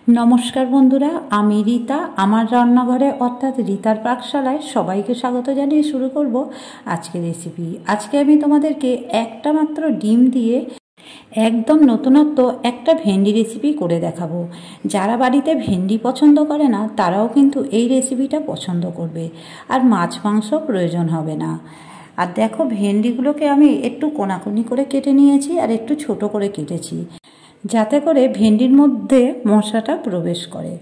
নমস্কার বন্ধুরা, আমি রীতা। আমার রান্নাঘরে অর্থাৎ রীতার পাকশালায় সবাইকে স্বাগত জানিয়ে শুরু করব আজকের রেসিপি। আজকে আমি তোমাদেরকে একটা মাত্র ডিম দিয়ে একদম নতুনত্ব একটা ভেন্ডি রেসিপি করে দেখাবো। যারা বাড়িতে ভেন্ডি পছন্দ করে না তারাও কিন্তু এই রেসিপিটা পছন্দ করবে, আর মাছ মাংস প্রয়োজন হবে না। আর দেখো, ভেন্ডিগুলোকে আমি একটু কোনাকুনি করে কেটে নিয়েছি আর একটু ছোট করে কেটেছি, যাতে করে ভেন্ডির মধ্যে মশলাটা প্রবেশ করে।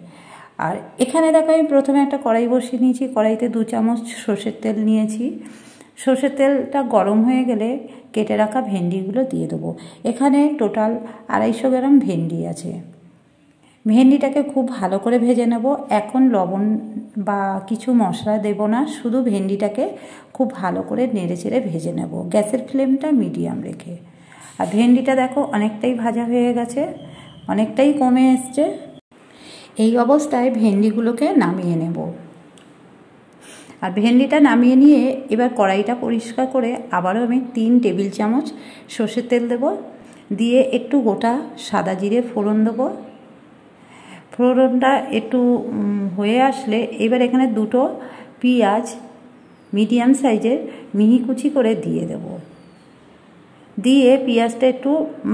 আর এখানে দেখো, আমি প্রথমে একটা কড়াই বসিয়ে নিয়েছি। কড়াইতে 2 চামচ সর্ষের তেল নিয়েছি। সর্ষের তেলটা গরম হয়ে গেলে কেটে রাখা ভেন্ডিগুলো দিয়ে দেবো। এখানে টোটাল 250 গ্রাম ভেন্ডি আছে। ভেন্ডিটাকে খুব ভালো করে ভেজে নেব। এখন লবণ বা কিছু মশলা দেব না, শুধু ভেন্ডিটাকে খুব ভালো করে নেড়েচেড়ে ভেজে নেব, গ্যাসের ফ্লেমটা মিডিয়াম রেখে। আর ভেন্ডিটা দেখো অনেকটাই ভাজা হয়ে গেছে, অনেকটাই কমে এসছে। এই অবস্থায় ভেন্ডিগুলোকে নামিয়ে নেব। আর ভেন্ডিটা নামিয়ে নিয়ে এবার কড়াইটা পরিষ্কার করে আবারও আমি 3 টেবিল চামচ সর্ষের তেল দেব। দিয়ে একটু গোটা সাদা জিরে ফোড়ন দেবো। ফোড়নটা একটু হয়ে আসলে এবার এখানে 2টো পেঁয়াজ মিডিয়াম সাইজের মিহি কুচি করে দিয়ে দেব। দিয়ে পেঁয়াজটা একটু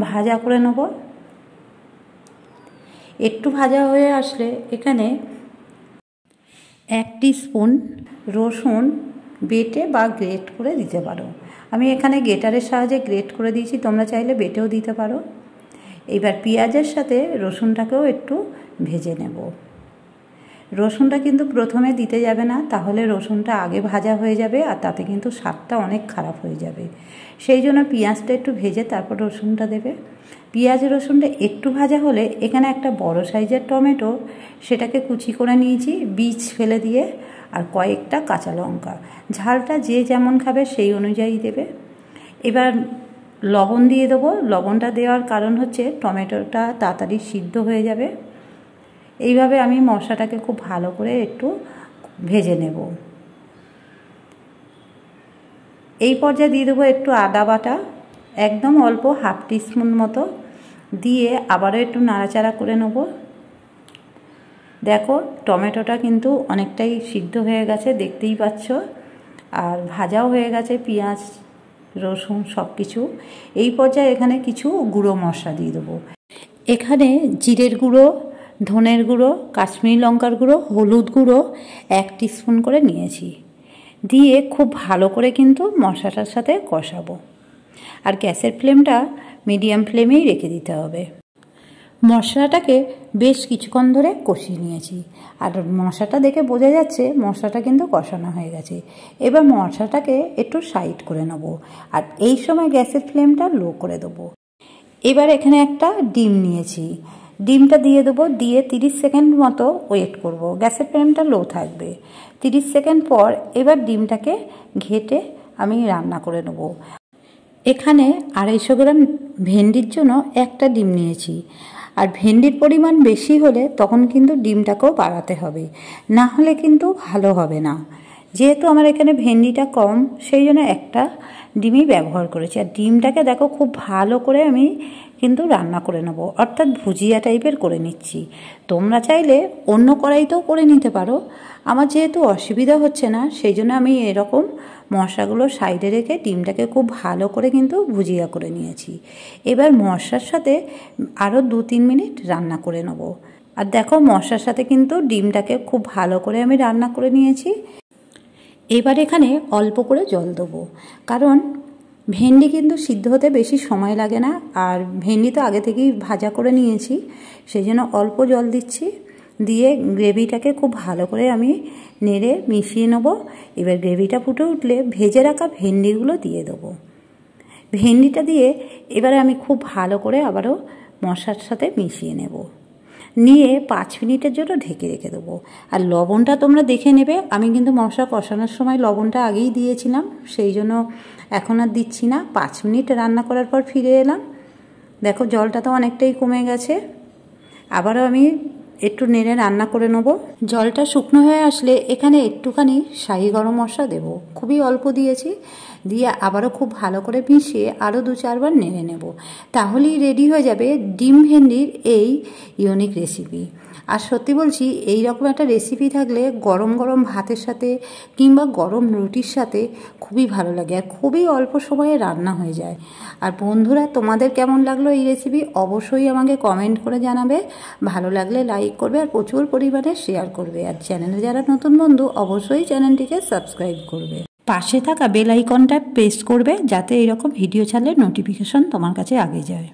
ভাজা করে নেব। একটু ভাজা হয়ে আসলে এখানে 1 টিস্পুন রসুন বেটে বা গ্রেট করে দিতে পারো। আমি এখানে গ্রেটারের সাহায্যে গ্রেট করে দিয়েছি, তোমরা চাইলে বেটেও দিতে পারো। এবার পেঁয়াজের সাথে রসুনটাকেও একটু ভেজে নেব। রসুনটা কিন্তু প্রথমে দিতে যাবে না, তাহলে রসুনটা আগে ভাজা হয়ে যাবে আর তাতে কিন্তু স্বাদটা অনেক খারাপ হয়ে যাবে। সেই জন্য পেঁয়াজটা একটু ভেজে তারপর রসুনটা দেবে। পেঁয়াজ রসুনটা একটু ভাজা হলে এখানে একটা বড় সাইজের টমেটো, সেটাকে কুচি করে নিয়েছি বীজ ফেলে দিয়ে, আর কয়েকটা কাঁচা লঙ্কা। ঝালটা যে যেমন খাবে সেই অনুযায়ী দেবে। এবার লবণ দিয়ে দেবো। লবণটা দেওয়ার কারণ হচ্ছে টমেটোটা তাড়াতাড়ি সিদ্ধ হয়ে যাবে। এইভাবে আমি মশলাটাকে খুব ভালো করে একটু ভেজে নেব। এই পর্যায়ে দিয়ে দেবো একটু আদা বাটা, একদম অল্প 1/2 টিস্পুন মতো দিয়ে আবারও একটু নাড়াচাড়া করে নেব। দেখো, টমেটোটা কিন্তু অনেকটাই সিদ্ধ হয়ে গেছে, দেখতেই পাচ্ছ, আর ভাজাও হয়ে গেছে পেঁয়াজ রসুন সব কিছু। এই পর্যায়ে এখানে কিছু গুঁড়ো মশলা দিয়ে দেবো। এখানে জিরের গুঁড়ো, ধনের গুঁড়ো, কাশ্মীরি লঙ্কার গুঁড়ো, হলুদ গুঁড়ো 1 টিস্পুন করে নিয়েছি। দিয়ে খুব ভালো করে কিন্তু মশলাটার সাথে কষাবো। আর গ্যাসের ফ্লেমটা মিডিয়াম ফ্লেমেই রেখে দিতে হবে। মশলাটাকে বেশ কিছুক্ষণ ধরে কষিয়ে নিয়েছি, আর মশলাটা দেখে বোঝা যাচ্ছে মশলাটা কিন্তু কষানো হয়ে গেছে। এবার মশলাটাকে একটু সাইড করে নেব, আর এই সময় গ্যাসের ফ্লেমটা লো করে দেবো। এবার এখানে একটা ডিম নিয়েছি, ডিমটা দিয়ে দেবো। দিয়ে 30 সেকেন্ড মতো ওয়েট করব, গ্যাসের ফ্লেমটা লো থাকবে। 30 সেকেন্ড পর এবার ডিমটাকে ঘেটে আমি রান্না করে নেব। এখানে 250 গ্রাম ভেন্ডির জন্য একটা ডিম নিয়েছি। আর ভেন্ডির পরিমাণ বেশি হলে তখন কিন্তু ডিমটাকেও বাড়াতে হবে, না হলে কিন্তু ভালো হবে না। যেহেতু আমার এখানে ভেন্ডিটা কম, সেই জন্য একটা ডিমই ব্যবহার করেছি। আর ডিমটাকে দেখো খুব ভালো করে আমি কিন্তু রান্না করে নেব, অর্থাৎ ভুজিয়া টাইপের করে নিচ্ছি। তোমরা চাইলে অন্য কড়াইতেও করে নিতে পারো। আমার যেহেতু অসুবিধা হচ্ছে না, সেই জন্য আমি এরকম মশলাগুলো সাইডে রেখে ডিমটাকে খুব ভালো করে কিন্তু ভুজিয়া করে নিয়েছি। এবার মশলার সাথে আরও 2-3 মিনিট রান্না করে নেব। আর দেখো, মশলার সাথে কিন্তু ডিমটাকে খুব ভালো করে আমি রান্না করে নিয়েছি। এবার এখানে অল্প করে জল দেবো, কারণ ভেন্ডি কিন্তু সিদ্ধ হতে বেশি সময় লাগে না, আর ভেন্ডি তো আগে থেকেই ভাজা করে নিয়েছি, সেই জন্য অল্প জল দিচ্ছি। দিয়ে গ্রেভিটাকে খুব ভালো করে আমি নেড়ে মিশিয়ে নেব। এবার গ্রেভিটা ফুটে উঠলে ভেজে রাখা ভেন্ডিগুলো দিয়ে দেবো। ভেন্ডিটা দিয়ে এবারে আমি খুব ভালো করে আবারও মশলার সাথে মিশিয়ে নেব, নিয়ে 5 মিনিটের জন্য ঢেকে রেখে দেবো। আর লবণটা তোমরা দেখে নেবে, আমি কিন্তু মশলা কষানোর সময় লবণটা আগেই দিয়েছিলাম, সেই জন্য এখন আর দিচ্ছি না। 5 মিনিট রান্না করার পর ফিরে এলাম। দেখো, জলটা তো অনেকটাই কমে গেছে। আবারও আমি একটু নেড়ে রান্না করে নেব। জলটা শুকনো হয়ে আসলে এখানে একটুখানি শাহি গরম মশলা দেব, খুবই অল্প দিয়েছি। দিয়ে আবারও খুব ভালো করে মিশিয়ে আরও 2-4 বার নেড়ে নেব। তাহলেই রেডি হয়ে যাবে ডিম ভেন্ডির এই ইউনিক রেসিপি। আর সত্যি বলছি, এই রকম একটা রেসিপি থাকলে গরম গরম ভাতের সাথে কিংবা গরম রুটির সাথে খুবই ভালো লাগে, আর খুবই অল্প সময়ে রান্না হয়ে যায়। আর বন্ধুরা, তোমাদের কেমন লাগলো এই রেসিপি অবশ্যই আমাকে কমেন্ট করে জানাবে। ভালো লাগলে লাইক করবে আর প্রচুর পরিমাণে শেয়ার করবে। আর চ্যানেলে যারা নতুন বন্ধু অবশ্যই চ্যানেলটিকে সাবস্ক্রাইব করবে। পাশে থাকা বেল আইকনটা প্রেস করবে যাতে এরকম ভিডিও ছাড়লে নোটিফিকেশন তোমার কাছে আগে যায়।